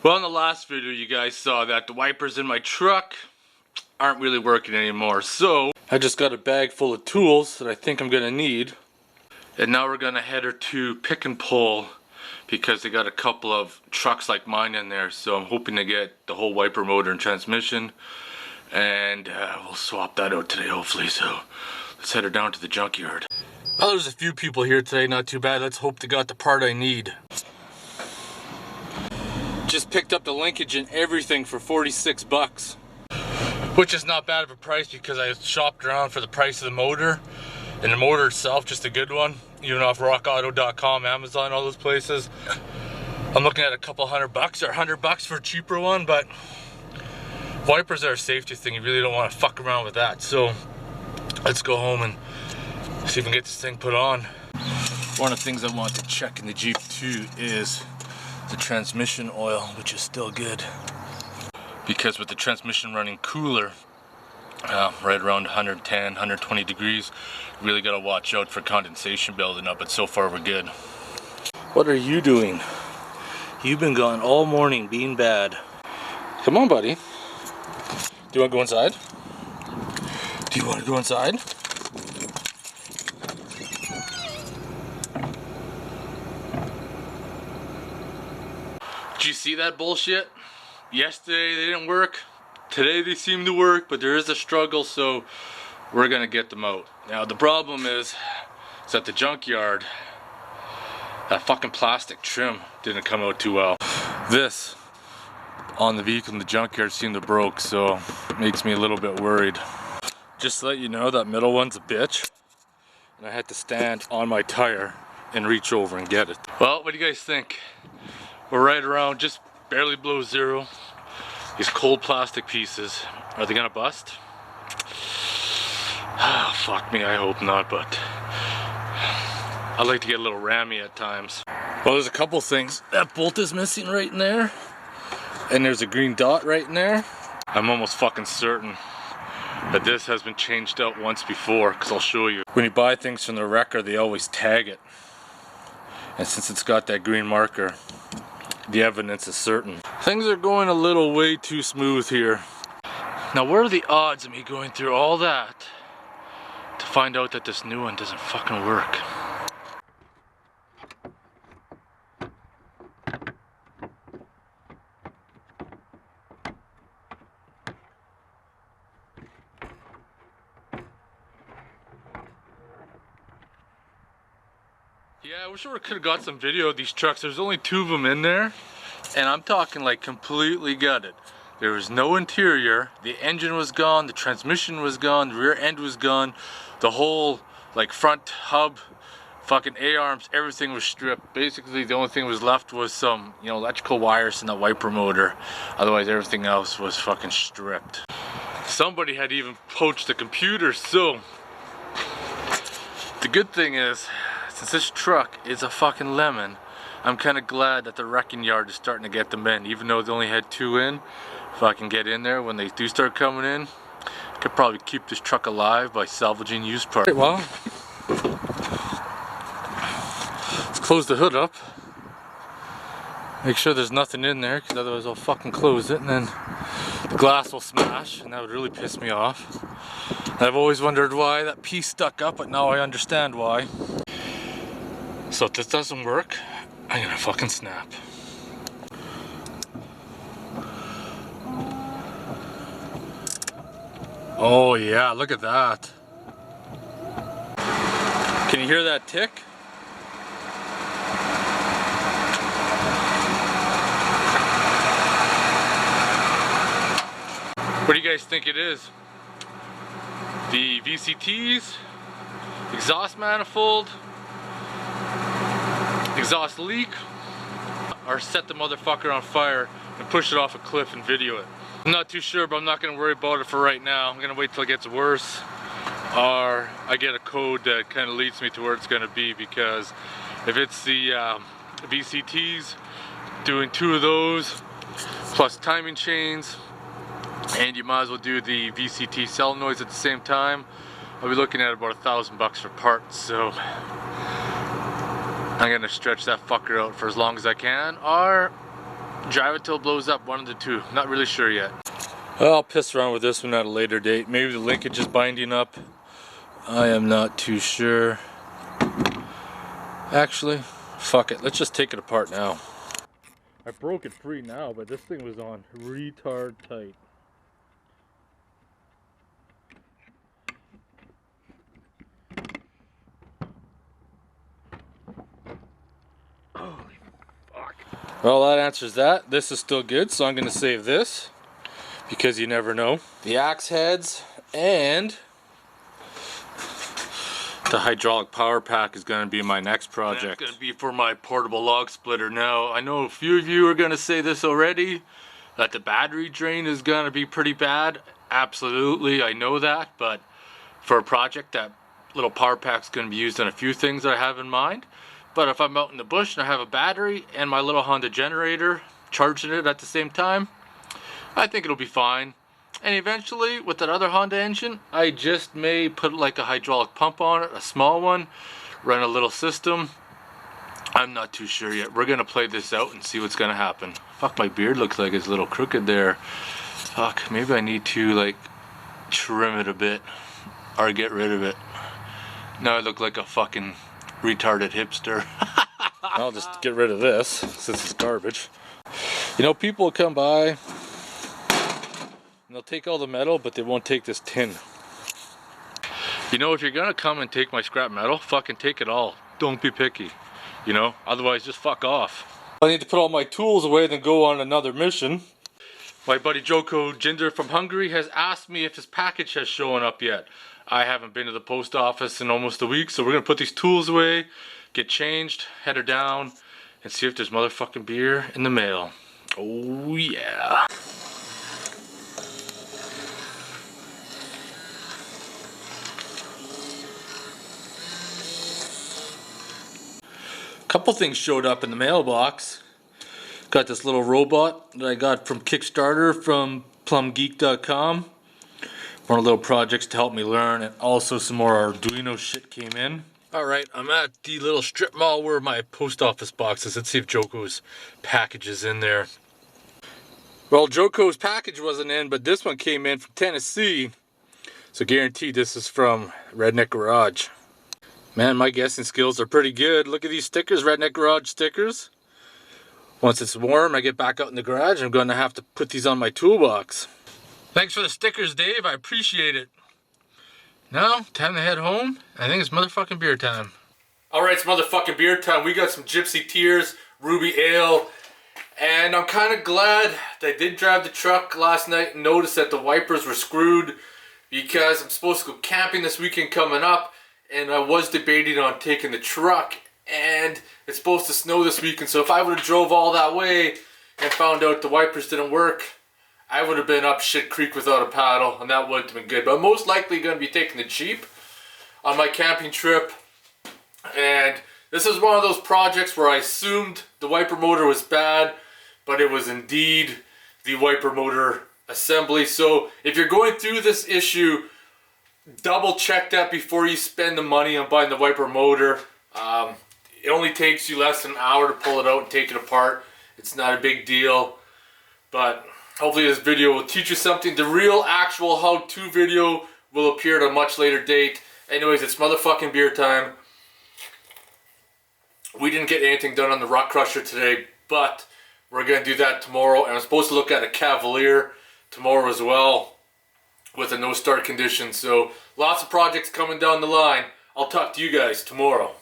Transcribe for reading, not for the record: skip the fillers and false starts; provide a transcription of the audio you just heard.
Well, in the last video you guys saw that the wipers in my truck aren't really working anymore, so I just got a bag full of tools that I think I'm gonna need, and now we're gonna head her to PickNpull because they got a couple of trucks like mine in there, so I'm hoping to get the whole wiper motor and transmission, and we'll swap that out today hopefully. So let's head her down to the junkyard. Well, there's a few people here today, not too bad. Let's hope they got the part I need. Just picked up the linkage and everything for 46 bucks. Which is not bad of a price because I shopped around for the price of the motor. And the motor itself, just a good one. Even off rockauto.com, Amazon, all those places. I'm looking at a couple $100 or $100 for a cheaper one, but wipers are a safety thing. You really don't want to fuck around with that. So let's go home and see if we can get this thing put on. One of the things I want to check in the Jeep too is the transmission oil, which is still good. Because with the transmission running cooler, right around 110, 120 degrees, you really gotta watch out for condensation building up, but so far we're good. What are you doing? You've been gone all morning being bad. Come on, buddy. Do you wanna go inside? Do you wanna go inside? Did you see that bullshit? Yesterday they didn't work, today they seem to work, but there is a struggle, so we're gonna get them out. Now the problem is at the junkyard, that fucking plastic trim didn't come out too well. This on the vehicle in the junkyard seemed to broke, so it makes me a little bit worried. Just to let you know, that middle one's a bitch, and I had to stand on my tire and reach over and get it. Well, what do you guys think? We're right around just barely below zero. These cold plastic pieces, are they gonna bust? Oh, fuck me, I hope not, but I like to get a little rammy at times. Well, there's a couple things. That bolt is missing right in there, and there's a green dot right in there. I'm almost fucking certain that this has been changed out once before, because I'll show you. When you buy things from the wrecker, they always tag it. And since it's got that green marker, the evidence is certain. Things are going a little way too smooth here. Now, what are the odds of me going through all that to find out that this new one doesn't fucking work? Yeah, I wish I could have got some video of these trucks. There's only 2 of them in there, and I'm talking like completely gutted. There was no interior, the engine was gone, the transmission was gone, the rear end was gone, the whole like front hub, fucking A-arms, everything was stripped. Basically the only thing was left was some, you know, electrical wires and the wiper motor. Otherwise everything else was fucking stripped. Somebody had even poached the computer, so the good thing is, since this truck is a fucking lemon, I'm kind of glad that the wrecking yard is starting to get them in. Even though they only had 2 in, if I can get in there when they do start coming in, I could probably keep this truck alive by salvaging used parts. Well, let's close the hood up. Make sure there's nothing in there, because otherwise I'll fucking close it and then the glass will smash, and that would really piss me off. And I've always wondered why that piece stuck up, but now I understand why. So if this doesn't work, I'm gonna fucking snap. Oh yeah, look at that. Can you hear that tick? What do you guys think it is? The VCTs, exhaust manifold, exhaust leak, or set the motherfucker on fire and push it off a cliff and video it? I'm not too sure, but I'm not going to worry about it for right now. I'm going to wait till it gets worse, or I get a code that kind of leads me to where it's going to be, because if it's the VCTs, doing 2 of those plus timing chains, and you might as well do the VCT solenoids at the same time, I'll be looking at about $1,000 for parts. So I'm gonna stretch that fucker out for as long as I can, or drive it till it blows up, one of the two. Not really sure yet. I'll piss around with this one at a later date. Maybe the linkage is binding up. I am not too sure. Actually, fuck it. Let's just take it apart now. I broke it free now, but this thing was on retard tight. Holy fuck. Well, that answers that. This is still good, so I'm going to save this because you never know. The axe heads and the hydraulic power pack is going to be my next project. That's going to be for my portable log splitter. Now, I know a few of you are going to say this already, that the battery drain is going to be pretty bad. Absolutely, I know that, but for a project, that little power pack is going to be used on a few things that I have in mind. But if I'm out in the bush and I have a battery and my little Honda generator charging it at the same time, I think it'll be fine. And eventually, with that other Honda engine, I just may put like a hydraulic pump on it, a small one, run a little system. I'm not too sure yet. We're gonna play this out and see what's gonna happen. Fuck, my beard looks like it's a little crooked there. Fuck, maybe I need to like trim it a bit or get rid of it. Now I look like a fucking retarded hipster. I'll just get rid of this since it's garbage. You know, people will come by and they'll take all the metal, but they won't take this tin. You know, if you're gonna come and take my scrap metal, fucking take it all. Don't be picky, you know? Otherwise, just fuck off. I need to put all my tools away, then go on another mission. My buddy Joko Jinder from Hungary has asked me if his package has shown up yet. I haven't been to the post office in almost a week, so we're gonna put these tools away, get changed, head her down, and see if there's motherfucking beer in the mail. Oh yeah. Couple things showed up in the mailbox. Got this little robot that I got from Kickstarter from plumgeek.com. One of the little projects to help me learn, and also some more Arduino shit came in. Alright, I'm at the little strip mall where my post office box is. Let's see if Joko's package is in there. Well, Joko's package wasn't in, but this one came in from Tennessee. So guaranteed this is from Redneck Garage. Man, my guessing skills are pretty good. Look at these stickers, Redneck Garage stickers. Once it's warm, I get back out in the garage, I'm going to have to put these on my toolbox. Thanks for the stickers, Dave. I appreciate it. Now, time to head home. I think it's motherfucking beer time. Alright, it's motherfucking beer time. We got some Gypsy Tears, Ruby Ale, and I'm kind of glad that I did drive the truck last night and noticed that the wipers were screwed because I'm supposed to go camping this weekend coming up. And I was debating on taking the truck, and it's supposed to snow this weekend, so if I would have drove all that way and found out the wipers didn't work, I would have been up shit creek without a paddle, and that wouldn't have been good. But I'm most likely going to be taking the Jeep on my camping trip, and this is one of those projects where I assumed the wiper motor was bad, but it was indeed the wiper motor assembly. So if you're going through this issue, double check that before you spend the money on buying the wiper motor. It only takes you less than an hour to pull it out and take it apart. It's not a big deal, but hopefully this video will teach you something. The real actual how-to video will appear at a much later date. Anyways, it's motherfucking beer time. We didn't get anything done on the rock crusher today, but we're gonna do that tomorrow, and I'm supposed to look at a Cavalier tomorrow as well, with a no start condition. So lots of projects coming down the line. I'll talk to you guys tomorrow.